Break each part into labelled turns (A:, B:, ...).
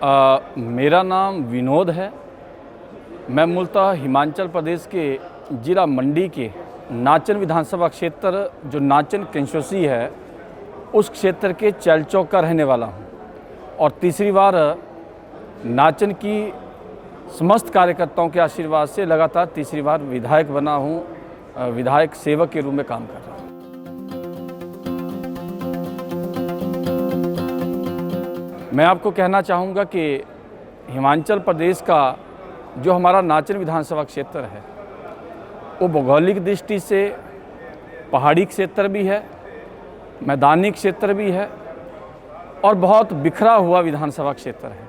A: मेरा नाम विनोद है। मैं मूलतः हिमाचल प्रदेश के जिला मंडी के नाचन विधानसभा क्षेत्र जो नाचन कंस्टिट्यूंसी है उस क्षेत्र के चैलचौक का रहने वाला हूं और तीसरी बार नाचन की समस्त कार्यकर्ताओं के आशीर्वाद से लगातार तीसरी बार विधायक बना हूं, विधायक सेवक के रूप में काम कर रहा हूं। मैं आपको कहना चाहूँगा कि हिमाचल प्रदेश का जो हमारा नाचन विधानसभा क्षेत्र है वो भौगोलिक दृष्टि से पहाड़ी क्षेत्र भी है, मैदानी क्षेत्र भी है और बहुत बिखरा हुआ विधानसभा क्षेत्र है।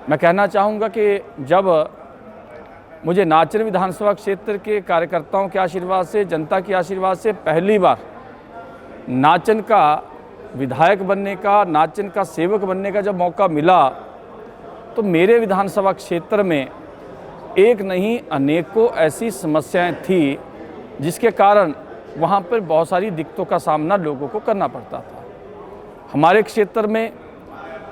A: मैं कहना चाहूँगा कि जब मुझे नाचन विधानसभा क्षेत्र के कार्यकर्ताओं के आशीर्वाद से, जनता के आशीर्वाद से पहली बार नाचन का विधायक बनने का, नाचन का सेवक बनने का जब मौका मिला तो मेरे विधानसभा क्षेत्र में एक नहीं अनेकों ऐसी समस्याएं थी जिसके कारण वहां पर बहुत सारी दिक्कतों का सामना लोगों को करना पड़ता था। हमारे क्षेत्र में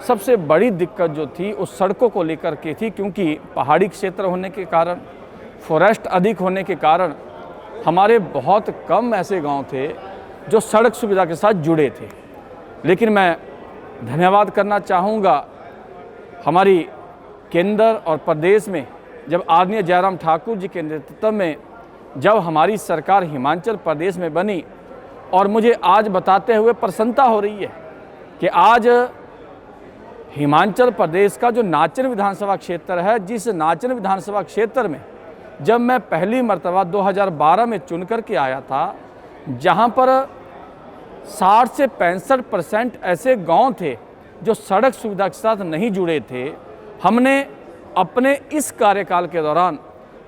A: सबसे बड़ी दिक्कत जो थी उस सड़कों को लेकर के थी, क्योंकि पहाड़ी क्षेत्र होने के कारण, फॉरेस्ट अधिक होने के कारण हमारे बहुत कम ऐसे गांव थे जो सड़क सुविधा के साथ जुड़े थे। लेकिन मैं धन्यवाद करना चाहूँगा हमारी केंद्र और प्रदेश में जब आदरणीय जयराम ठाकुर जी के नेतृत्व में जब हमारी सरकार हिमाचल प्रदेश में बनी और मुझे आज बताते हुए प्रसन्नता हो रही है कि आज हिमाचल प्रदेश का जो नाचन विधानसभा क्षेत्र है, जिस नाचन विधानसभा क्षेत्र में जब मैं पहली मर्तबा 2012 में चुन कर के आया था, जहाँ पर 60 से 65% ऐसे गांव थे जो सड़क सुविधा के साथ नहीं जुड़े थे, हमने अपने इस कार्यकाल के दौरान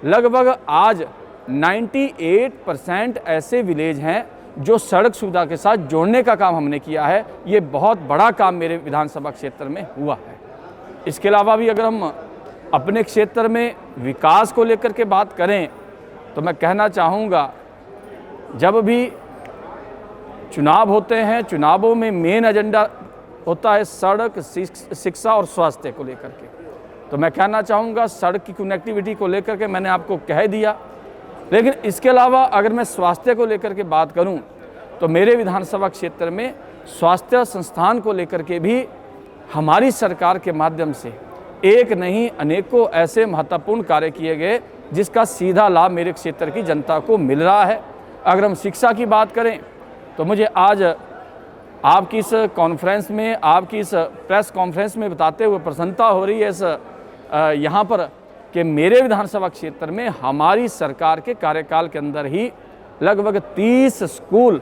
A: लगभग आज 98% ऐसे विलेज हैं जो सड़क सुविधा के साथ जोड़ने का काम हमने किया है। ये बहुत बड़ा काम मेरे विधानसभा क्षेत्र में हुआ है। इसके अलावा भी अगर हम अपने क्षेत्र में विकास को लेकर के बात करें तो मैं कहना चाहूँगा, जब भी चुनाव होते हैं, चुनावों में मेन एजेंडा होता है सड़क, शिक्षा और स्वास्थ्य को लेकर के। तो मैं कहना चाहूँगा सड़क की कनेक्टिविटी को लेकर के मैंने आपको कह दिया, लेकिन इसके अलावा अगर मैं स्वास्थ्य को लेकर के बात करूं तो मेरे विधानसभा क्षेत्र में स्वास्थ्य संस्थान को लेकर के भी हमारी सरकार के माध्यम से एक नहीं अनेकों ऐसे महत्वपूर्ण कार्य किए गए जिसका सीधा लाभ मेरे क्षेत्र की जनता को मिल रहा है। अगर हम शिक्षा की बात करें तो मुझे आज आपकी इस कॉन्फ्रेंस में, आपकी इस प्रेस कॉन्फ्रेंस में बताते हुए प्रसन्नता हो रही है इस यहाँ पर कि मेरे विधानसभा क्षेत्र में हमारी सरकार के कार्यकाल के अंदर ही लगभग 30 स्कूल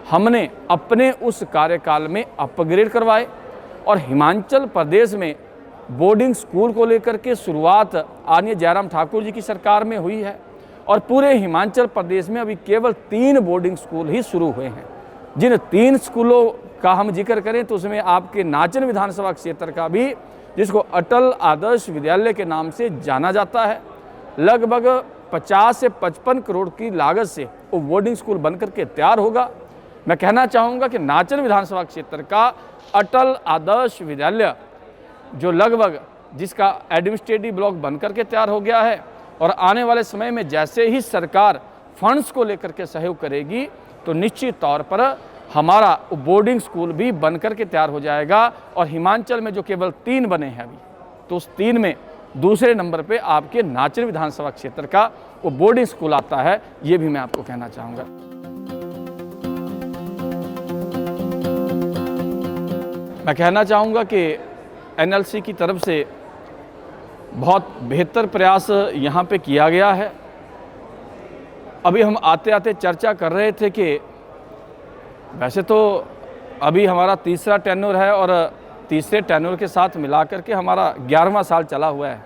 A: हमने अपने उस कार्यकाल में अपग्रेड करवाए और हिमाचल प्रदेश में बोर्डिंग स्कूल को लेकर के शुरुआत आदरणीय जयराम ठाकुर जी की सरकार में हुई है और पूरे हिमाचल प्रदेश में अभी केवल 3 बोर्डिंग स्कूल ही शुरू हुए हैं। जिन 3 स्कूलों का हम जिक्र करें तो उसमें आपके नाचन विधानसभा क्षेत्र का भी, जिसको अटल आदर्श विद्यालय के नाम से जाना जाता है, लगभग 50 से 55 करोड़ की लागत से वो बोर्डिंग स्कूल बनकर के तैयार होगा। मैं कहना चाहूँगा कि नाचन विधानसभा क्षेत्र का अटल आदर्श विद्यालय जो लगभग जिसका एडमिनिस्ट्रेटिव ब्लॉक बनकर के तैयार हो गया है और आने वाले समय में जैसे ही सरकार फंड्स को लेकर के सहयोग करेगी तो निश्चित तौर पर हमारा बोर्डिंग स्कूल भी बनकर के तैयार हो जाएगा और हिमाचल में जो केवल 3 बने हैं अभी, तो उस 3 में दूसरे नंबर पे आपके नाचन विधानसभा क्षेत्र का वो बोर्डिंग स्कूल आता है। ये भी मैं आपको कहना चाहूँगा। मैं कहना चाहूँगा कि एनएलसी की तरफ से बहुत बेहतर प्रयास यहाँ पे किया गया है। अभी हम आते आते चर्चा कर रहे थे कि वैसे तो अभी हमारा तीसरा टेन्योर है और तीसरे टेन्योर के साथ मिलाकर के हमारा 11वां साल चला हुआ है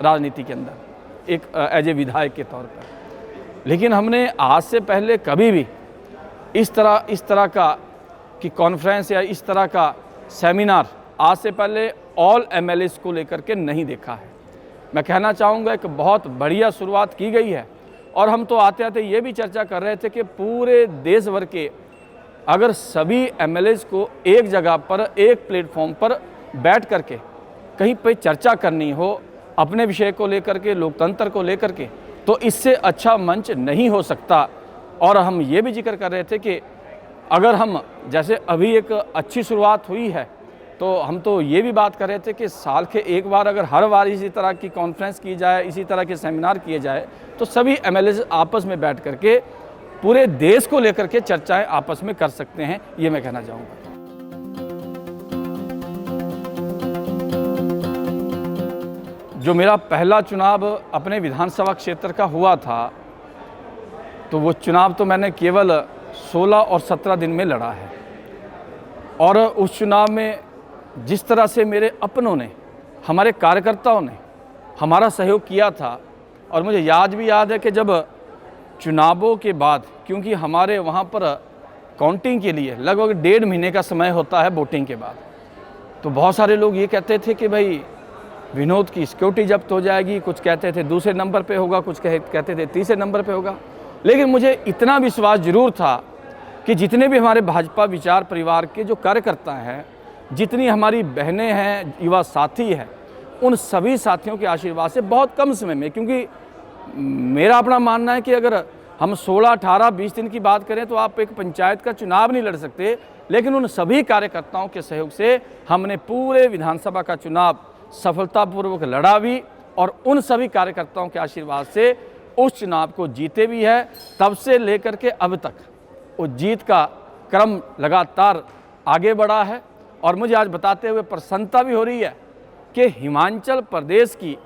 A: राजनीति के अंदर एक एज ए विधायक के तौर पर। लेकिन हमने आज से पहले कभी भी इस तरह का कि कॉन्फ्रेंस या इस तरह का सेमिनार आज से पहले ऑल एमएलएस को लेकर के नहीं देखा है। मैं कहना चाहूँगा एक बहुत बढ़िया शुरुआत की गई है और हम तो आते आते ये भी चर्चा कर रहे थे कि पूरे देश भर के अगर सभी एमएलएस को एक जगह पर, एक प्लेटफॉर्म पर बैठ करके कहीं पे चर्चा करनी हो अपने विषय को लेकर के, लोकतंत्र को लेकर के, तो इससे अच्छा मंच नहीं हो सकता। और हम ये भी जिक्र कर रहे थे कि अगर हम, जैसे अभी एक अच्छी शुरुआत हुई है, तो हम तो ये भी बात कर रहे थे कि साल के एक बार अगर हर बार इसी तरह की कॉन्फ्रेंस की जाए, इसी तरह के सेमिनार किए जाए, तो सभी एमएलए आपस में बैठ करके पूरे देश को लेकर के चर्चाएं आपस में कर सकते हैं, ये मैं कहना चाहूँगा। जो मेरा पहला चुनाव अपने विधानसभा क्षेत्र का हुआ था, तो वो चुनाव तो मैंने केवल 16 और 17 दिन में लड़ा है। और उस चुनाव में जिस तरह से मेरे अपनों ने, हमारे कार्यकर्ताओं ने हमारा सहयोग किया था, और मुझे याद है कि जब चुनावों के बाद, क्योंकि हमारे वहाँ पर काउंटिंग के लिए लगभग 1.5 महीने का समय होता है वोटिंग के बाद, तो बहुत सारे लोग ये कहते थे कि भाई विनोद की सिक्योरिटी जब्त हो जाएगी, कुछ कहते थे दूसरे नंबर पे होगा, कुछ कहते थे तीसरे नंबर पे होगा। लेकिन मुझे इतना विश्वास जरूर था कि जितने भी हमारे भाजपा विचार परिवार के जो कार्यकर्ता हैं, जितनी हमारी बहनें हैं, युवा साथी हैं, उन सभी साथियों के आशीर्वाद से बहुत कम समय में, क्योंकि मेरा अपना मानना है कि अगर हम 16, 18, 20 दिन की बात करें तो आप एक पंचायत का चुनाव नहीं लड़ सकते, लेकिन उन सभी कार्यकर्ताओं के सहयोग से हमने पूरे विधानसभा का चुनाव सफलतापूर्वक लड़ा भी, और उन सभी कार्यकर्ताओं के आशीर्वाद से उस चुनाव को जीते भी है। तब से लेकर के अब तक उस जीत का क्रम लगातार आगे बढ़ा है, और मुझे आज बताते हुए प्रसन्नता भी हो रही है कि हिमाचल प्रदेश की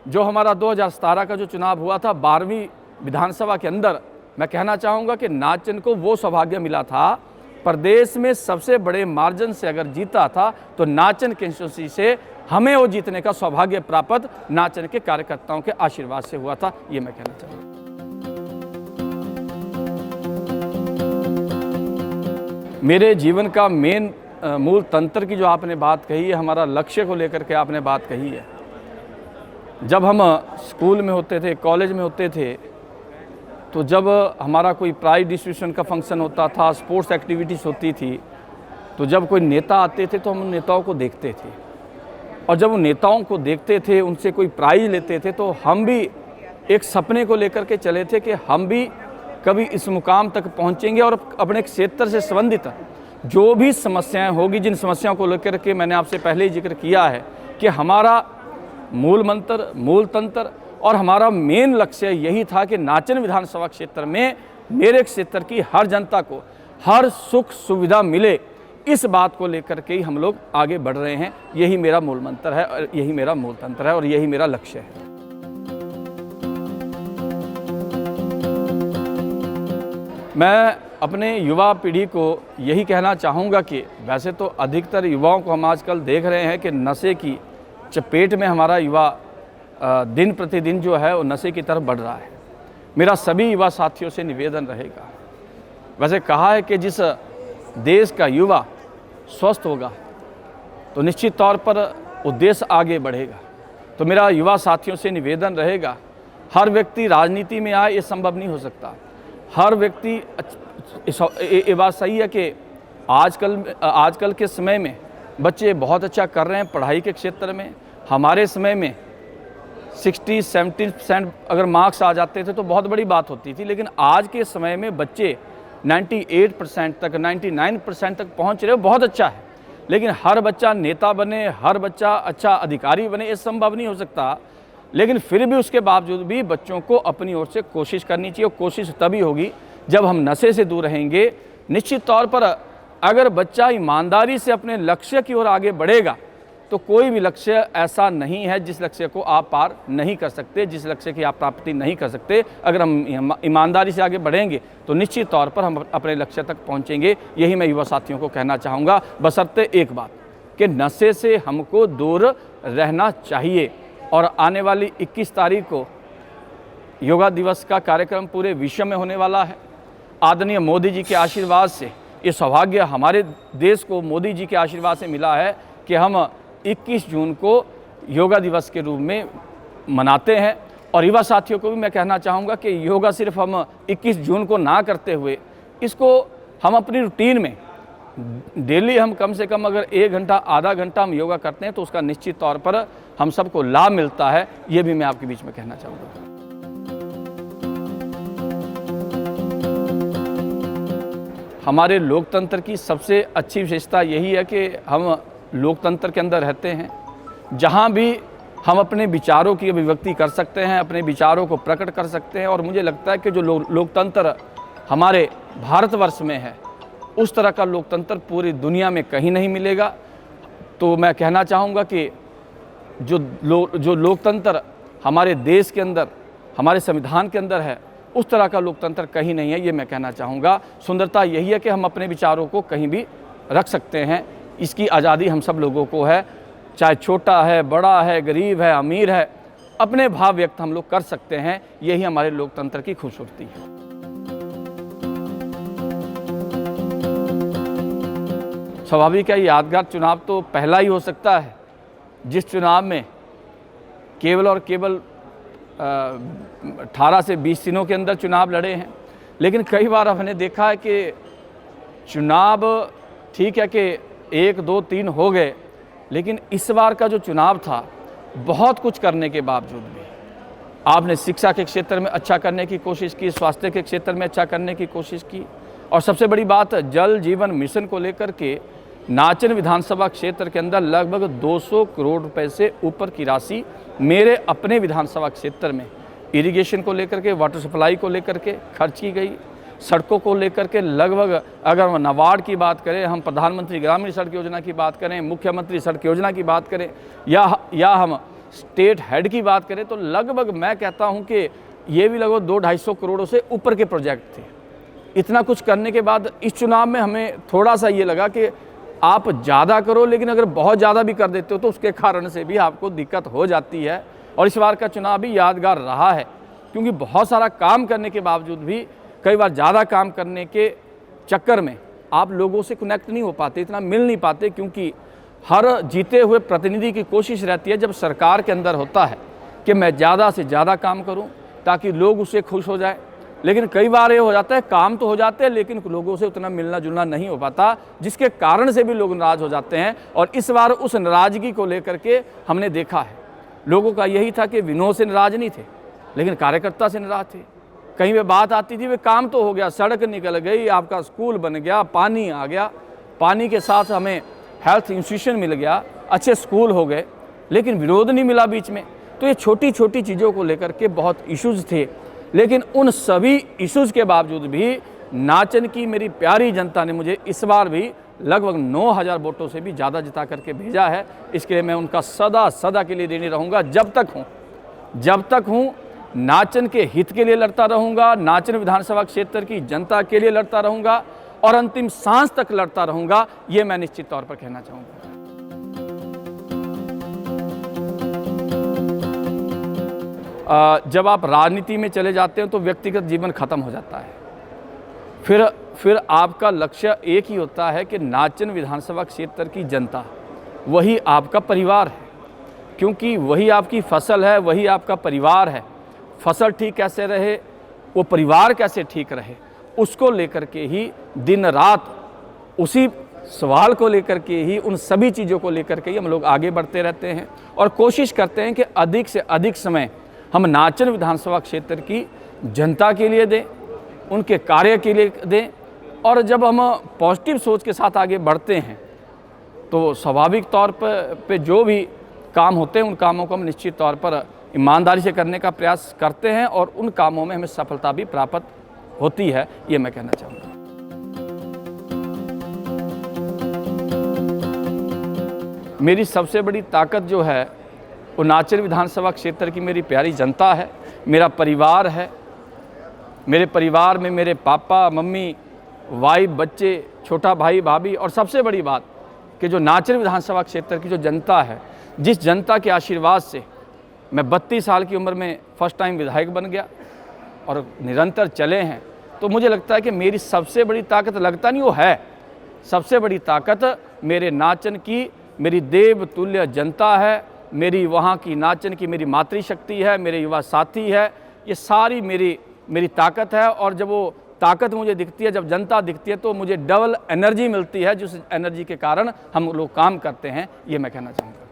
A: जो हमारा 2017 का जो चुनाव हुआ था 12वीं विधानसभा के अंदर, मैं कहना चाहूँगा कि नाचन को वो सौभाग्य मिला था, प्रदेश में सबसे बड़े मार्जिन से अगर जीता था तो नाचन कंस्टिट्यूंसी से हमें वो जीतने का सौभाग्य प्राप्त नाचन के कार्यकर्ताओं के आशीर्वाद से हुआ था, ये मैं कहना चाहूँगा। मेरे जीवन का मेन मूल तंत्र की जो आपने बात कही है, हमारा लक्ष्य को लेकर के आपने बात कही है। जब हम स्कूल में होते थे, कॉलेज में होते थे, तो जब हमारा कोई प्राइज डिस्ट्रीब्यूशन का फंक्शन होता था, स्पोर्ट्स एक्टिविटीज़ होती थी, तो जब कोई नेता आते थे तो हम उन नेताओं को देखते थे, और जब उन नेताओं को देखते थे, उनसे कोई प्राइज़ लेते थे, तो हम भी एक सपने को लेकर के चले थे कि हम भी कभी इस मुकाम तक पहुंचेंगे और अपने क्षेत्र से संबंधित जो भी समस्याएं होगी, जिन समस्याओं को लेकर के मैंने आपसे पहले ही जिक्र किया है कि हमारा मूल मंत्र, मूल तंत्र और हमारा मेन लक्ष्य यही था कि नाचन विधानसभा क्षेत्र में मेरे क्षेत्र की हर जनता को हर सुख सुविधा मिले, इस बात को लेकर के ही हम लोग आगे बढ़ रहे हैं। यही मेरा मूल मंत्र है, और यही मेरा मूल तंत्र है, और यही मेरा लक्ष्य है। मैं अपने युवा पीढ़ी को यही कहना चाहूँगा कि वैसे तो अधिकतर युवाओं को हम आजकल देख रहे हैं कि नशे की चपेट में हमारा युवा दिन प्रतिदिन जो है वो नशे की तरफ बढ़ रहा है। मेरा सभी युवा साथियों से निवेदन रहेगा, वैसे कहा है कि जिस देश का युवा स्वस्थ होगा तो निश्चित तौर पर वो देश आगे बढ़ेगा। तो मेरा युवा साथियों से निवेदन रहेगा, हर व्यक्ति राजनीति में आए ये संभव नहीं हो सकता। हर व्यक्ति, ये बात सही है कि आजकल के समय में बच्चे बहुत अच्छा कर रहे हैं पढ़ाई के क्षेत्र में। हमारे समय में 60-70% अगर मार्क्स आ जाते थे तो बहुत बड़ी बात होती थी, लेकिन आज के समय में बच्चे 98% तक, 99% तक पहुंच रहे हो, बहुत अच्छा है। लेकिन हर बच्चा नेता बने, हर बच्चा अच्छा अधिकारी बने, ये संभव नहीं हो सकता। लेकिन फिर भी उसके बावजूद भी बच्चों को अपनी ओर से कोशिश करनी चाहिए, और कोशिश तभी होगी जब हम नशे से दूर रहेंगे। निश्चित तौर पर अगर बच्चा ईमानदारी से अपने लक्ष्य की ओर आगे बढ़ेगा तो कोई भी लक्ष्य ऐसा नहीं है जिस लक्ष्य को आप पार नहीं कर सकते, जिस लक्ष्य की आप प्राप्ति नहीं कर सकते। अगर हम ईमानदारी से आगे बढ़ेंगे तो निश्चित तौर पर हम अपने लक्ष्य तक पहुंचेंगे। यही मैं युवा साथियों को कहना चाहूँगा, बशर्ते एक बात कि नशे से हमको दूर रहना चाहिए। और आने वाली 21 तारीख को योगा दिवस का कार्यक्रम पूरे विश्व में होने वाला है। आदरणीय मोदी जी के आशीर्वाद से ये सौभाग्य हमारे देश को मोदी जी के आशीर्वाद से मिला है कि हम 21 जून को योगा दिवस के रूप में मनाते हैं। और युवा साथियों को भी मैं कहना चाहूँगा कि योगा सिर्फ हम 21 जून को ना करते हुए इसको हम अपनी रूटीन में डेली हम कम से कम अगर 1 घंटा आधा घंटा हम योगा करते हैं तो उसका निश्चित तौर पर हम सबको लाभ मिलता है। ये भी मैं आपके बीच में कहना चाहूँगा। हमारे लोकतंत्र की सबसे अच्छी विशेषता यही है कि हम लोकतंत्र के अंदर रहते हैं, जहाँ भी हम अपने विचारों की अभिव्यक्ति कर सकते हैं, अपने विचारों को प्रकट कर सकते हैं। और मुझे लगता है कि जो लोकतंत्र हमारे भारतवर्ष में है, उस तरह का लोकतंत्र पूरी दुनिया में कहीं नहीं मिलेगा। तो मैं कहना चाहूँगा कि जो लोकतंत्र हमारे देश के अंदर, हमारे संविधान के अंदर है, उस तरह का लोकतंत्र कहीं नहीं है। ये मैं कहना चाहूँगा। सुंदरता यही है कि हम अपने विचारों को कहीं भी रख सकते हैं। इसकी आज़ादी हम सब लोगों को है, चाहे छोटा है, बड़ा है, गरीब है, अमीर है, अपने भाव व्यक्त हम लोग कर सकते हैं। यही हमारे लोकतंत्र की खूबसूरती है। स्वाभाविक है, यादगार चुनाव तो पहला ही हो सकता है जिस चुनाव में केवल और केवल 18 से 20 दिनों के अंदर चुनाव लड़े हैं। लेकिन कई बार हमने देखा है कि चुनाव ठीक है कि 1, 2, 3 हो गए, लेकिन इस बार का जो चुनाव था, बहुत कुछ करने के बावजूद भी आपने शिक्षा के क्षेत्र में अच्छा करने की कोशिश की, स्वास्थ्य के क्षेत्र में अच्छा करने की कोशिश की, और सबसे बड़ी बात जल जीवन मिशन को लेकर के नाचन विधानसभा क्षेत्र के अंदर लगभग 200 करोड़ रुपए से ऊपर की राशि मेरे अपने विधानसभा क्षेत्र में इरिगेशन को लेकर के, वाटर सप्लाई को लेकर के खर्च की गई। सड़कों को लेकर के लगभग, अगर हम नाबार्ड की बात करें, हम प्रधानमंत्री ग्रामीण सड़क योजना की बात करें, मुख्यमंत्री सड़क योजना की बात करें, या हम स्टेट हेड की बात करें, तो लगभग मैं कहता हूं कि ये भी लगभग 200-250 करोड़ों से ऊपर के प्रोजेक्ट थे। इतना कुछ करने के बाद इस चुनाव में हमें थोड़ा सा ये लगा कि आप ज़्यादा करो, लेकिन अगर बहुत ज़्यादा भी कर देते हो तो उसके कारण से भी आपको दिक्कत हो जाती है। और इस बार का चुनाव भी यादगार रहा है, क्योंकि बहुत सारा काम करने के बावजूद भी कई बार ज़्यादा काम करने के चक्कर में आप लोगों से कनेक्ट नहीं हो पाते, इतना मिल नहीं पाते, क्योंकि हर जीते हुए प्रतिनिधि की कोशिश रहती है जब सरकार के अंदर होता है कि मैं ज़्यादा से ज़्यादा काम करूं ताकि लोग उससे खुश हो जाए। लेकिन कई बार ये हो जाता है, काम तो हो जाते हैं लेकिन लोगों से उतना मिलना जुलना नहीं हो पाता, जिसके कारण से भी लोग नाराज़ हो जाते हैं। और इस बार उस नाराज़गी को लेकर के हमने देखा है, लोगों का यही था कि विनोद से नाराज़ नहीं थे, लेकिन कार्यकर्ता से नाराज़ थे। कहीं पे बात आती थी, वे काम तो हो गया, सड़क निकल गई, आपका स्कूल बन गया, पानी आ गया, पानी के साथ हमें हेल्थ इंस्टीट्यूशन मिल गया, अच्छे स्कूल हो गए, लेकिन विरोध नहीं मिला बीच में। तो ये छोटी छोटी चीज़ों को लेकर के बहुत इश्यूज़ थे, लेकिन उन सभी इश्यूज़ के बावजूद भी नाचन की मेरी प्यारी जनता ने मुझे इस बार भी लगभग 9000 वोटों से भी ज़्यादा जिता करके भेजा है। इसके लिए मैं उनका सदा सदा के लिए ऋणी रहूँगा। जब तक हूँ नाचन के हित के लिए लड़ता रहूँगा, नाचन विधानसभा क्षेत्र की जनता के लिए लड़ता रहूँगा और अंतिम सांस तक लड़ता रहूँगा, ये मैं निश्चित तौर पर कहना चाहूँगा। जब आप राजनीति में चले जाते हैं तो व्यक्तिगत जीवन खत्म हो जाता है। फिर आपका लक्ष्य एक ही होता है कि नाचन विधानसभा क्षेत्र की जनता वही आपका परिवार है, क्योंकि वही आपकी फसल है, वही आपका परिवार है। फसल ठीक कैसे रहे, वो परिवार कैसे ठीक रहे, उसको लेकर के ही दिन रात उसी सवाल को लेकर के ही, उन सभी चीज़ों को लेकर के ही हम लोग आगे बढ़ते रहते हैं और कोशिश करते हैं कि अधिक से अधिक समय हम नाचन विधानसभा क्षेत्र की जनता के लिए दें, उनके कार्य के लिए दें। और जब हम पॉजिटिव सोच के साथ आगे बढ़ते हैं तो स्वाभाविक तौर पर जो भी काम होते हैं उन कामों को हम निश्चित तौर पर ईमानदारी से करने का प्रयास करते हैं और उन कामों में हमें सफलता भी प्राप्त होती है, ये मैं कहना चाहूँगा। मेरी सबसे बड़ी ताकत जो है वो नाचन विधानसभा क्षेत्र की मेरी प्यारी जनता है, मेरा परिवार है। मेरे परिवार में मेरे पापा, मम्मी, वाइफ, बच्चे, छोटा भाई, भाभी, और सबसे बड़ी बात कि जो नाचन विधानसभा क्षेत्र की जो जनता है, जिस जनता के आशीर्वाद से मैं 32 साल की उम्र में फर्स्ट टाइम विधायक बन गया और निरंतर चले हैं, तो मुझे लगता है कि मेरी सबसे बड़ी ताकत, लगता नहीं वो है, सबसे बड़ी ताकत मेरे नाचन की मेरी देवतुल्य जनता है, मेरी वहाँ की नाचन की मेरी मातृशक्ति है, मेरे युवा साथी है, ये सारी मेरी ताकत है। और जब वो ताकत मुझे दिखती है, जब जनता दिखती है, तो मुझे डबल एनर्जी मिलती है, जिस एनर्जी के कारण हम लोग काम करते हैं, ये मैं कहना चाहूँगा।